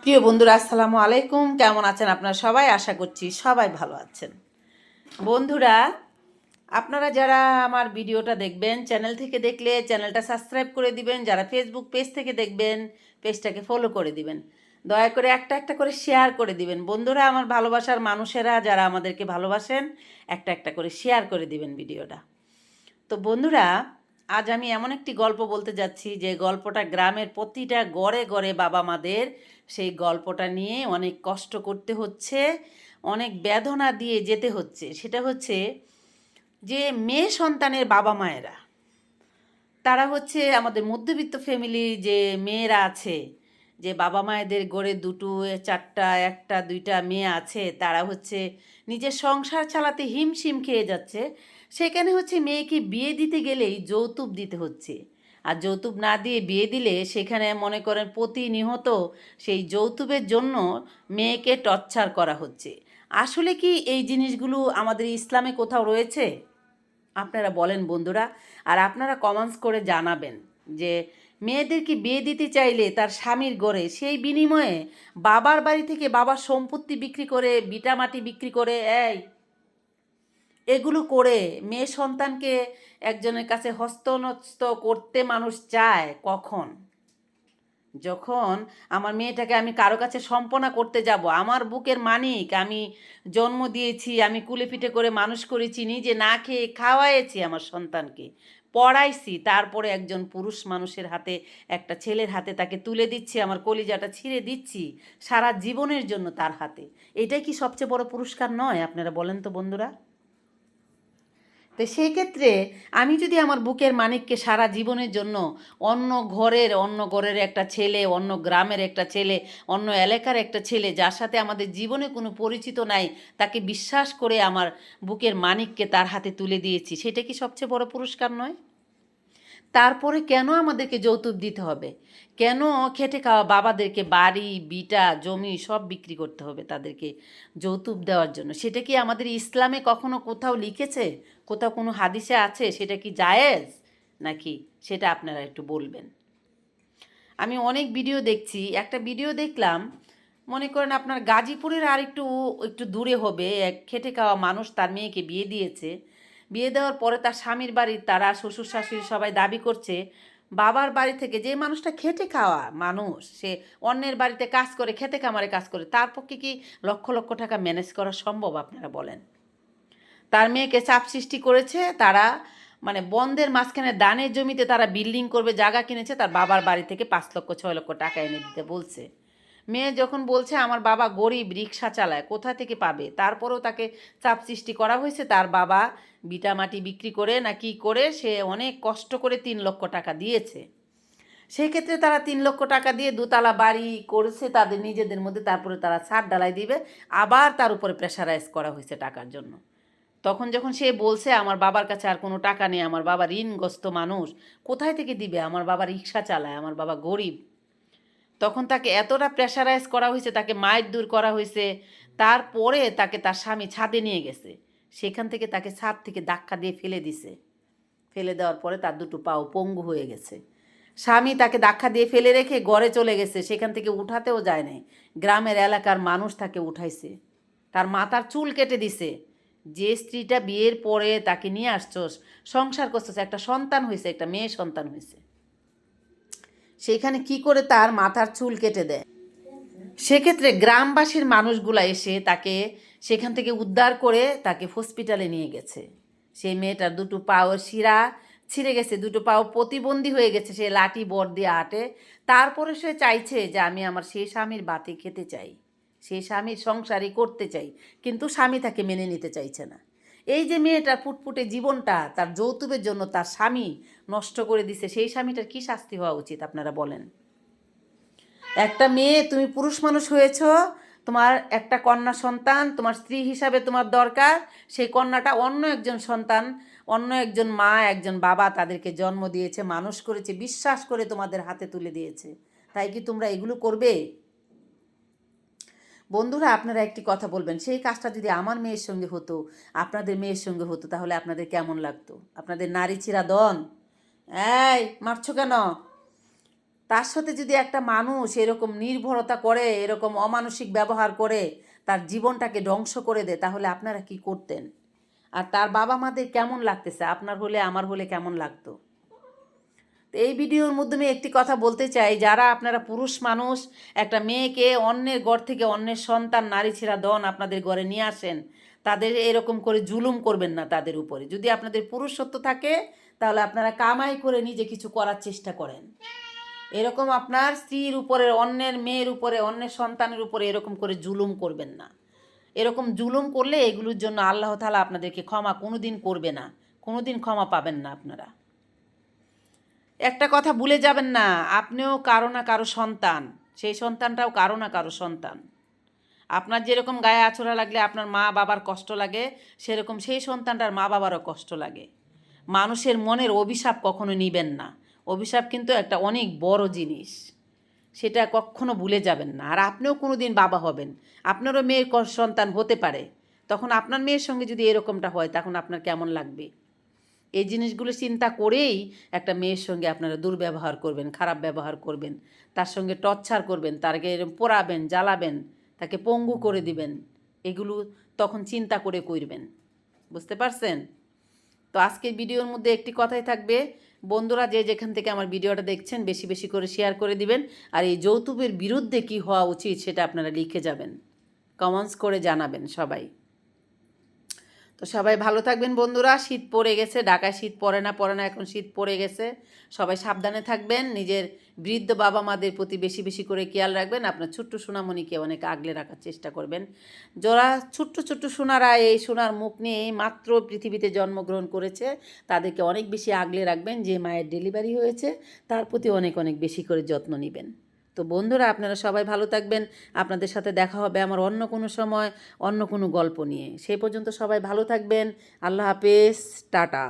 প্রিয় বন্ধুরা, আসসালামু আলাইকুম। কেমন আছেন আপনারা সবাই? আশা করছি সবাই ভালো আছেন। বন্ধুরা, আপনারা যারা আমার ভিডিওটা দেখবেন, চ্যানেল থেকে দেখলে চ্যানেলটা সাবস্ক্রাইব করে দিবেন। যারা ফেসবুক পেজ থেকে দেখবেন, পেজটাকে ফলো করে দিবেন। দয়া করে একটা একটা করে শেয়ার করে দিবেন। বন্ধুরা, আমার ভালোবাসার মানুষেরা যারা আমাদেরকে ভালোবাসেন, একটা একটা করে শেয়ার করে দিবেন ভিডিওটা। তো বন্ধুরা, আজ আমি এমন একটি গল্প বলতে যাচ্ছি যে গল্পটা গ্রামের প্রতিটা গড়ে গড়ে বাবা মাদের সেই গল্পটা নিয়ে অনেক কষ্ট করতে হচ্ছে, অনেক বেদনা দিয়ে যেতে হচ্ছে। সেটা হচ্ছে যে মেয়ে সন্তানের বাবা মায়েরা, তারা হচ্ছে আমাদের মধ্যবিত্ত ফ্যামিলি যে মেয়েরা আছে, যে বাবা মায়েদের গড়ে দুটো চারটা একটা দুইটা মেয়ে আছে, তারা হচ্ছে নিজের সংসার চালাতে হিমশিম খেয়ে যাচ্ছে। সেখানে হচ্ছে মেয়েকে বিয়ে দিতে গেলেই যৌতুক দিতে হচ্ছে। আর যৌতুক না দিয়ে বিয়ে দিলে সেখানে মনে করেন প্রতিনিয়ত সেই যৌতুকের জন্য মেয়েকে টর্চার করা হচ্ছে। আসলে কি এই জিনিসগুলো আমাদের ইসলামে কোথাও রয়েছে? আপনারা বলেন বন্ধুরা। আর আপনারা কমেন্টস করে জানাবেন যে মেয়েদেরকে বিয়ে দিতে চাইলে তার স্বামীর গড়ে সেই বিনিময়ে বাবার বাড়ি থেকে বাবার সম্পত্তি বিক্রি করে, ভিটামাটি বিক্রি করে, এগুলো করে মেয়ে সন্তানকে একজনের কাছে হস্তনস্ত করতে মানুষ চায় কখন? যখন আমার মেয়েটাকে আমি কারো কাছে সম্পন্ন করতে যাব, আমার বুকের মানিক, আমি জন্ম দিয়েছি, আমি কুলে পিঠে করে মানুষ করেছি, নিজে না খেয়ে খাওয়াইছি আমার সন্তানকে, পড়াইছি, তারপরে একজন পুরুষ মানুষের হাতে, একটা ছেলের হাতে তাকে তুলে দিচ্ছি, আমার কলিজাটা ছিঁড়ে দিচ্ছি সারা জীবনের জন্য তার হাতে। এটাই কি সবচেয়ে বড় পুরস্কার নয়? আপনারা বলেন তো বন্ধুরা। তো সেই ক্ষেত্রে আমি যদি আমার বুকের মানিককে সারা জীবনের জন্য অন্য ঘরের একটা ছেলে, অন্য গ্রামের একটা ছেলে, অন্য এলাকার একটা ছেলে যার সাথে আমাদের জীবনে কোনো পরিচিত নাই, তাকে বিশ্বাস করে আমার বুকের মানিককে তার হাতে তুলে দিয়েছি, সেটা কি সবচেয়ে বড় পুরস্কার নয়? তারপরে কেন আমাদেরকে যৌতুক দিতে হবে? কেন খেটে খাওয়া বাবাদেরকে বাড়ি ভিটা জমি সব বিক্রি করতে হবে তাদেরকে যৌতুক দেওয়ার জন্য? সেটা কি আমাদের ইসলামে কখনো কোথাও লিখেছে? কোথাও কোনো হাদিসে আছে? সেটা কি জায়েজ নাকি? সেটা আপনারা একটু বলবেন। আমি অনেক ভিডিও দেখছি, একটা ভিডিও দেখলাম, মনে করেন আপনার গাজীপুরের আর একটু একটু দূরে হবে, এক খেটে খাওয়া মানুষ তার মেয়েকে বিয়ে দিয়েছে। বিয়ে দেওয়ার পরে তার স্বামীর বাড়ির তারা শ্বশুর শাশুড়ি সবাই দাবি করছে বাবার বাড়ি থেকে, যে মানুষটা খেটে খাওয়া মানুষ, সে অন্যের বাড়িতে কাজ করে, খেতে কামারে কাজ করে, তার পক্ষে কি লক্ষ লক্ষ টাকা ম্যানেজ করা সম্ভব? আপনারা বলেন। তার মেয়েকে চাপ সৃষ্টি করেছে তারা, মানে বন্ধের মাঝখানে দানের জমিতে তারা বিল্ডিং করবে, জায়গা কিনেছে, তার বাবার বাড়ি থেকে 5 লক্ষ 6 লক্ষ টাকা এনে দিতে বলছে। মেয়ে যখন বলছে আমার বাবা গরিব, রিক্সা চালায়, কোথা থেকে পাবে? তারপরেও তাকে চাপ সৃষ্টি করা হয়েছে। তার বাবা ভিটামাটি বিক্রি করে না কি করে সে অনেক কষ্ট করে 3 লক্ষ টাকা দিয়েছে। সেক্ষেত্রে তারা 3 লক্ষ টাকা দিয়ে দোতলা বাড়ি করেছে তাদের নিজেদের মধ্যে, তারপরে তারা ছাদ ঢালাই দিবে, আবার তার উপরে প্রেশারাইজ করা হয়েছে টাকার জন্য। তখন যখন সে বলছে আমার বাবার কাছে আর কোনো টাকা নেই, আমার বাবা ঋণগ্রস্ত মানুষ, কোথায় থেকে দিবে, আমার বাবা রিক্সা চালায়, আমার বাবা গরিব, তখন তাকে এতটা প্রেশারাইজ করা হয়েছে, তাকে মায়ের দূর করা হয়েছে। তারপরে তাকে তার স্বামী ছাদে নিয়ে গেছে, সেখান থেকে তাকে ছাদ থেকে ধাক্কা দিয়ে ফেলে দিছে। ফেলে দেওয়ার পরে তার দুটো পাও পঙ্গু হয়ে গেছে। স্বামী তাকে ধাক্কা দিয়ে ফেলে রেখে ঘরে চলে গেছে, সেখান থেকে উঠাতেও যায় নাই, গ্রামের এলাকার মানুষ তাকে উঠাইছে, তার মাথার চুল কেটে দিছে। যে স্ত্রীটা বিয়ের পরে তাকে নিয়ে আসছস, সংসার করতেছে, একটা সন্তান হয়েছে, একটা মেয়ে সন্তান হয়েছে, সেখানে কি করে তার মাথার চুল কেটে দেয়? সেক্ষেত্রে গ্রামবাসীর মানুষগুলা এসে তাকে সেখান থেকে উদ্ধার করে তাকে হসপিটালে নিয়ে গেছে। সেই মেয়েটার দুটো পাও শিরা ছিঁড়ে গেছে, দুটো পাও প্রতিবন্ধী হয়ে গেছে, সে লাঠি বর দিয়ে হাঁটে। তারপরে সে চাইছে যে আমি আমার সেই স্বামীর বাতি খেতে চাই, সেই স্বামীর সংসারই করতে চাই, কিন্তু স্বামী তাকে মেনে নিতে চাইছে না। এই যে মেয়েটার ফুটফুটে জীবনটা তার যৌতুকের জন্য তার স্বামী নষ্ট করে দিছে, সেই স্বামীটার কি শাস্তি হওয়া উচিত আপনারা বলেন? একটা মেয়ে, তুমি পুরুষ মানুষ হয়েছ, তোমার একটা কন্যা সন্তান তোমার স্ত্রী হিসাবে তোমার দরকার। সেই কন্যাটা অন্য একজন সন্তান, অন্য একজন মা, একজন বাবা তাদেরকে জন্ম দিয়েছে, মানুষ করেছে, বিশ্বাস করে তোমাদের হাতে তুলে দিয়েছে। তাই কি তোমরা এগুলো করবে? বন্ধুরা, আপনারা একটি কথা বলবেন, সেই কাজটা যদি আমার মেয়ের সঙ্গে হতো, আপনাদের মেয়ের সঙ্গে হতো, তাহলে আপনাদের কেমন লাগতো? আপনাদের নারী চিরাদন, এই মারছো কেন? তার সাথে যদি একটা মানুষ এরকম নির্ভরতা করে, এরকম অমানসিক ব্যবহার করে তার জীবনটাকে ধ্বংস করে দেয়, তাহলে আপনারা কি করতেন? আর তার বাবা মাদের কেমন লাগতেছে? আপনার হলে, আমার হলে কেমন লাগতো? তো এই ভিডিওর মাধ্যমে একটি কথা বলতে চাই, যারা আপনারা পুরুষ মানুষ একটা মেয়েকে অন্যের ঘর থেকে অন্যের সন্তান নারী ছেঁড়া দন আপনাদের ঘরে নিয়ে আসেন, তাদের এরকম করে জুলুম করবেন না তাদের উপরে। যদি আপনাদের পুরুষত্ব থাকে তাহলে আপনারা কামাই করে নিজে কিছু করার চেষ্টা করেন। এরকম আপনার স্ত্রীর উপরে, অন্যের মেয়ের উপরে, অন্যের সন্তানের উপরে এরকম করে জুলুম করবেন না। এরকম জুলুম করলে এগুলোর জন্য আল্লাহ তাআলা আপনাদেরকে ক্ষমা কোনোদিন করবে না, কোনোদিন ক্ষমা পাবেন না আপনারা। একটা কথা ভুলে যাবেন না, আপনিও কারো না কারো সন্তান, সেই সন্তানটাও কারো না কারো সন্তান। আপনার যেরকম গায়ে আঁচড়া লাগলে আপনার মা বাবার কষ্ট লাগে, সেরকম সেই সন্তানটার মা বাবারও কষ্ট লাগে। মানুষের মনের অভিশাপ কখনো নিবেন না। অভিশাপ কিন্তু একটা অনেক বড় জিনিস, সেটা কখনো ভুলে যাবেন না। আর আপনিও কোনো দিন বাবা হবেন, আপনারও মেয়ের সন্তান হতে পারে, তখন আপনার মেয়ের সঙ্গে যদি এরকমটা হয় তখন আপনার কেমন লাগবে? এই জিনিসগুলো চিন্তা করেই একটা মেয়ের সঙ্গে আপনারা দুর্ব্যবহার করবেন, খারাপ ব্যবহার করবেন, তার সঙ্গে টর্চার করবেন, তাকে এরকম পোড়াবেন, জ্বালাবেন, তাকে পঙ্গু করে দিবেন। এগুলো তখন চিন্তা করে করবেন। বুঝতে পারছেন? তো আজকের ভিডিওর মধ্যে একটি কথাই থাকবে, বন্ধুরা যে যেখান থেকে আমার ভিডিওটা দেখছেন বেশি বেশি করে শেয়ার করে দিবেন। আর এই যৌতুকের বিরুদ্ধে কী হওয়া উচিত সেটা আপনারা লিখে যাবেন, কমেন্টস করে জানাবেন সবাই। তো সবাই ভালো থাকবেন বন্ধুরা। শীত পড়ে গেছে, ঢাকায় শীত পড়ে না, এখন শীত পড়ে গেছে। সবাই সাবধানে থাকবেন, নিজের বৃদ্ধ বাবা মাদের প্রতি বেশি বেশি করে খেয়াল রাখবেন, আপনার ছোট্ট সোনামণিকে অনেক আগলে রাখার চেষ্টা করবেন। যারা ছোট্ট ছোট্ট সোনারা এই সোনার মুখ নিয়ে এই মাত্র পৃথিবীতে জন্মগ্রহণ করেছে, তাদেরকে অনেক বেশি আগলে রাখবেন। যে মায়ের ডেলিভারি হয়েছে তার প্রতি অনেক অনেক বেশি করে যত্ন নেবেন। তো বন্ধুরা আপনারা সবাই ভালো থাকবেন। আপনাদের সাথে দেখা হবে আমার অন্য কোনো সময়, অন্য কোনো গল্প নিয়ে। সেই পর্যন্ত সবাই ভালো থাকবেন। আল্লাহ হাফেজ, টাটা।